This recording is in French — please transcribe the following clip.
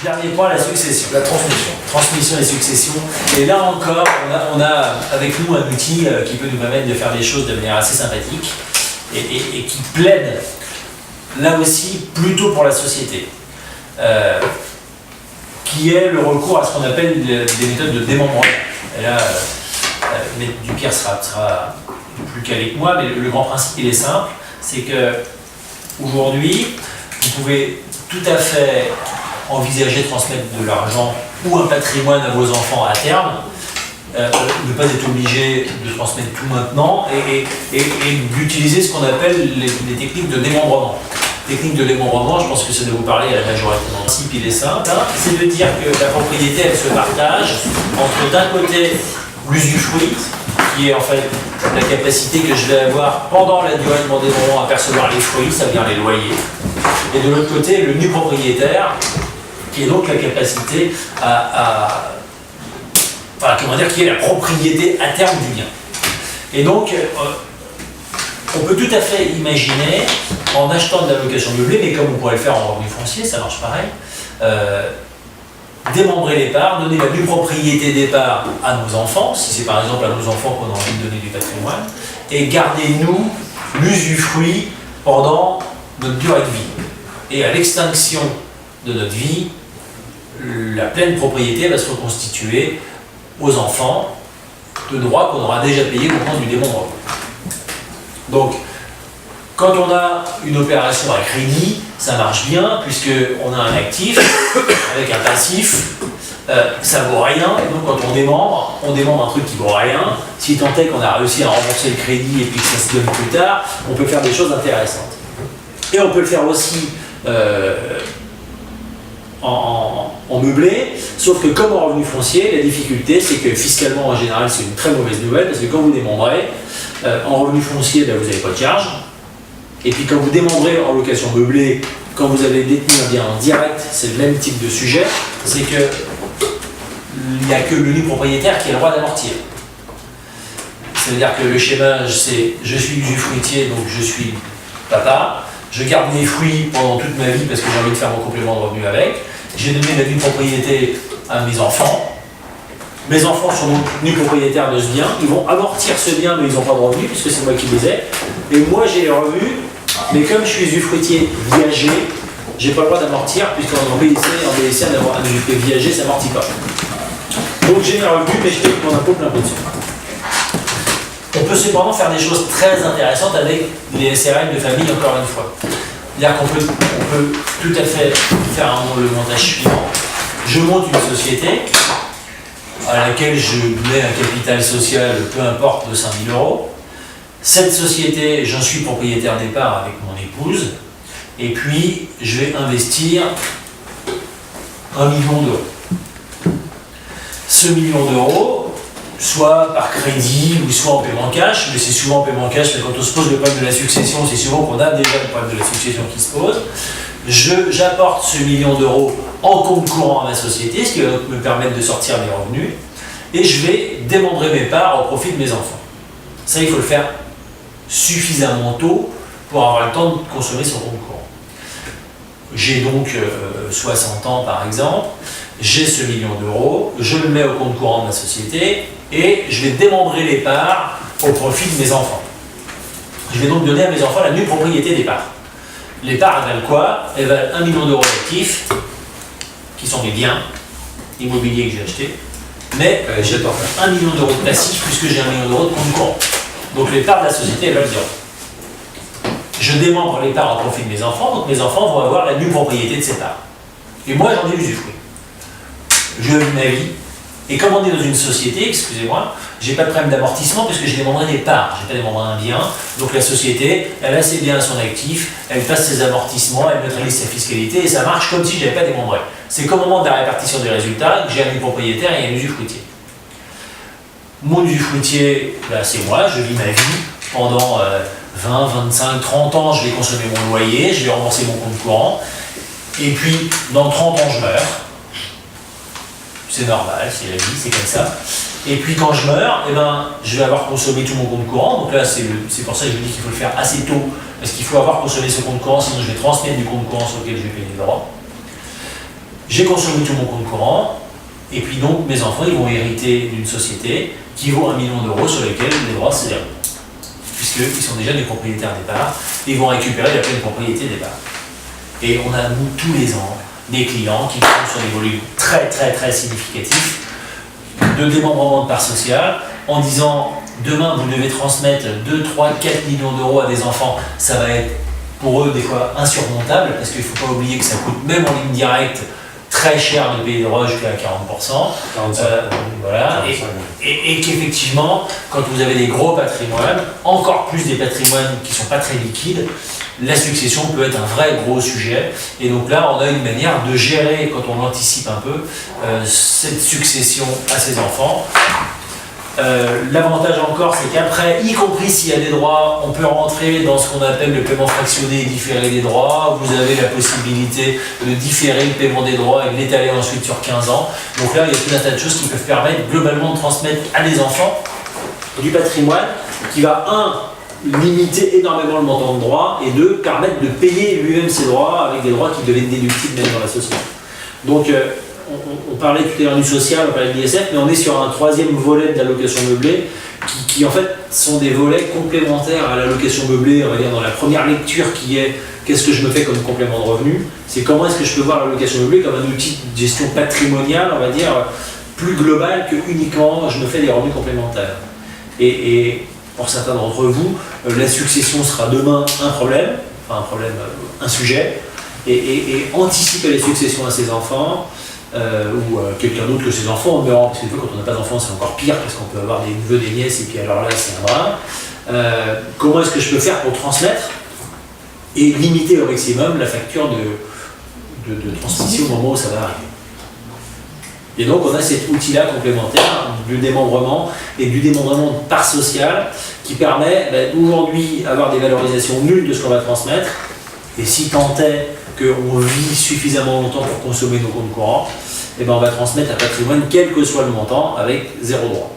Dernier point, la succession. La transmission. Transmission et succession. Et là encore, on a avec nous un outil qui peut nous permettre de faire des choses de manière assez sympathique et qui plaide, là aussi, plutôt pour la société. Qui est le recours à ce qu'on appelle des méthodes de démembrement. Et là, Maître Dupierre sera plus calé que moi, mais le grand principe, il est simple, c'est que aujourd'hui, vous pouvez tout à fait envisager de transmettre de l'argent ou un patrimoine à vos enfants à terme, ne pas être obligé de transmettre tout maintenant et d'utiliser ce qu'on appelle les techniques de démembrement. Technique de démembrement, je pense que ça doit vous parler à la majorité. Le principe, il est simple, c'est de dire que la propriété, elle se partage entre d'un côté l'usufruit, qui est en fait la capacité que je vais avoir pendant la durée de mon démembrement à percevoir les fruits, ça veut dire les loyers, et de l'autre côté le nu propriétaire, qui est donc la capacité qui est la propriété à terme du bien. Et donc, on peut tout à fait imaginer, en achetant de la location meublée, mais comme on pourrait le faire en revenu foncier, ça marche pareil, démembrer les parts, donner la nue propriété des parts à nos enfants, si c'est par exemple à nos enfants qu'on a envie de donner du patrimoine, et garder nous l'usufruit pendant notre durée de vie. Et à l'extinction de notre vie, la pleine propriété va se reconstituer aux enfants de droits qu'on aura déjà payés au moment du démembrement. Donc, quand on a une opération à crédit, ça marche bien, puisqu'on a un actif avec un passif, ça vaut rien, et donc quand on démembre un truc qui vaut rien. Si tant est qu'on a réussi à rembourser le crédit et puis que ça se donne plus tard, on peut faire des choses intéressantes. Et on peut le faire aussi en meublé, sauf que comme en revenu foncier, la difficulté c'est que fiscalement en général c'est une très mauvaise nouvelle, parce que quand vous démembrez, en revenu foncier, vous n'avez pas de charge. Et puis quand vous démembrez en location meublée, quand vous avez détenu un bien en direct, c'est le même type de sujet, c'est que il n'y a que le nu propriétaire qui a le droit d'amortir. Ça veut dire que le schéma, c'est je suis usufruitier, donc je suis papa, je garde mes fruits pendant toute ma vie parce que j'ai envie de faire mon complément de revenu avec, j'ai donné la nue propriété à mes enfants. Mes enfants sont donc nus propriétaires de ce bien, ils vont amortir ce bien, mais ils n'ont pas de revenus puisque c'est moi qui les ai. Et moi j'ai les revenus, mais comme je suis usufruitier viager, j'ai pas le droit d'amortir, puisqu'en BSC d'avoir un usufruit viager, ça n'amortit pas. Donc j'ai mes revenus, mais je paye mon impôt plein pot dessus. On peut cependant faire des choses très intéressantes avec les SRL de famille, encore une fois. C'est-à-dire qu'on peut tout à fait faire le montage suivant. Je monte une société à laquelle je mets un capital social, peu importe, de 5 000 €. Cette société, j'en suis propriétaire des parts avec mon épouse, et puis je vais investir 1 million d'euros. Ce million d'euros, soit par crédit ou soit en paiement cash, mais c'est souvent en paiement cash, mais quand on se pose le problème de la succession, c'est souvent qu'on a déjà le problème de la succession qui se pose. J'apporte ce million d'euros en compte courant à ma société, ce qui va me permettre de sortir mes revenus, et je vais démembrer mes parts au profit de mes enfants. Ça, il faut le faire suffisamment tôt pour avoir le temps de consommer son compte courant. J'ai donc 60 ans par exemple, j'ai ce million d'euros, je le mets au compte courant de ma société et je vais démembrer les parts au profit de mes enfants. Je vais donc donner à mes enfants la nue propriété des parts. Les parts, elles valent quoi? Elles valent 1 million d'euros d'actifs, qui sont mes biens immobiliers que j'ai achetés, mais j'ai 1 million d'euros de passifs puisque j'ai 1 million d'euros de compte courant. Donc les parts de la société, elles valent 0. Je démembre les parts au profit de mes enfants, donc mes enfants vont avoir la nue propriété de ces parts. Et moi, j'en ai l'usufruit. Je vis ma vie. Et comme on est dans une société, excusez-moi, j'ai pas de problème d'amortissement parce que j'ai démembré des parts, j'ai pas démembré un bien. Donc la société, elle a ses biens à son actif, elle passe ses amortissements, elle neutralise sa fiscalité et ça marche comme si j'avais pas démembré. C'est qu'au moment de la répartition des résultats, que j'ai un nu propriétaire et un usufruitier. Mon usufruitier, c'est moi, je vis ma vie pendant 20, 25, 30 ans, je vais consommer mon loyer, je vais rembourser mon compte courant, et puis dans 30 ans je meurs. C'est normal, c'est la vie, c'est comme ça. Et puis quand je meurs, je vais avoir consommé tout mon compte courant, donc là c'est pour ça que je vous dis qu'il faut le faire assez tôt, parce qu'il faut avoir consommé ce compte courant, sinon je vais transmettre du compte courant sur lequel je vais payer des droits. j'ai consommé tout mon compte courant, et puis donc mes enfants ils vont hériter d'une société qui vaut 1 million d'euros sur lesquels les droits c'est zéro. Puisqu'ils sont déjà des propriétaires départ, ils vont récupérer la pleine propriété départ. Et on a, nous, tous les ans, des clients qui sont sur des volumes très très très significatifs de démembrement de part sociale, en disant demain vous devez transmettre 2, 3, 4 millions d'euros à des enfants, ça va être pour eux des fois insurmontable, parce qu'il ne faut pas oublier que ça coûte même en ligne directe très cher de payer des droits jusqu'à 40%. Voilà. Et qu'effectivement, quand vous avez des gros patrimoines, encore plus des patrimoines qui ne sont pas très liquides, la succession peut être un vrai gros sujet. Et donc là, on a une manière de gérer, quand on anticipe un peu, cette succession à ses enfants. L'avantage encore, c'est qu'après, y compris s'il y a des droits, on peut rentrer dans ce qu'on appelle le paiement fractionné et différé des droits. Vous avez la possibilité de différer le paiement des droits et de l'étaler ensuite sur 15 ans. Donc là, il y a tout un tas de choses qui peuvent permettre globalement de transmettre à des enfants du patrimoine qui va, limiter énormément le montant de droits, et 2, permettre de payer lui-même ses droits avec des droits qui deviennent déductibles même dans la société. Donc, on parlait tout à l'heure du social, on parlait de l'ISF, mais on est sur un troisième volet de l'allocation meublée qui en fait sont des volets complémentaires à l'allocation meublée, on va dire dans la première lecture qui est qu'est-ce que je me fais comme complément de revenu, c'est comment est-ce que je peux voir l'allocation meublée comme un outil de gestion patrimoniale, on va dire, plus global que uniquement je me fais des revenus complémentaires. Et pour certains d'entre vous, la succession sera demain un sujet, et anticiper les successions à ses enfants, ou quelqu'un d'autre que ses enfants, en meurant, parce que quand on n'a pas d'enfants c'est encore pire, parce qu'on peut avoir des neveux, des nièces, et puis alors là c'est un drame. Comment est-ce que je peux faire pour transmettre et limiter au maximum la facture de transmission au moment où ça va arriver. Et donc on a cet outil-là complémentaire du démembrement et du démembrement de part sociale qui permet aujourd'hui d'avoir des valorisations nulles de ce qu'on va transmettre, et si tant est qu'on vit suffisamment longtemps pour consommer nos comptes courants, et on va transmettre un patrimoine quel que soit le montant avec 0 droit.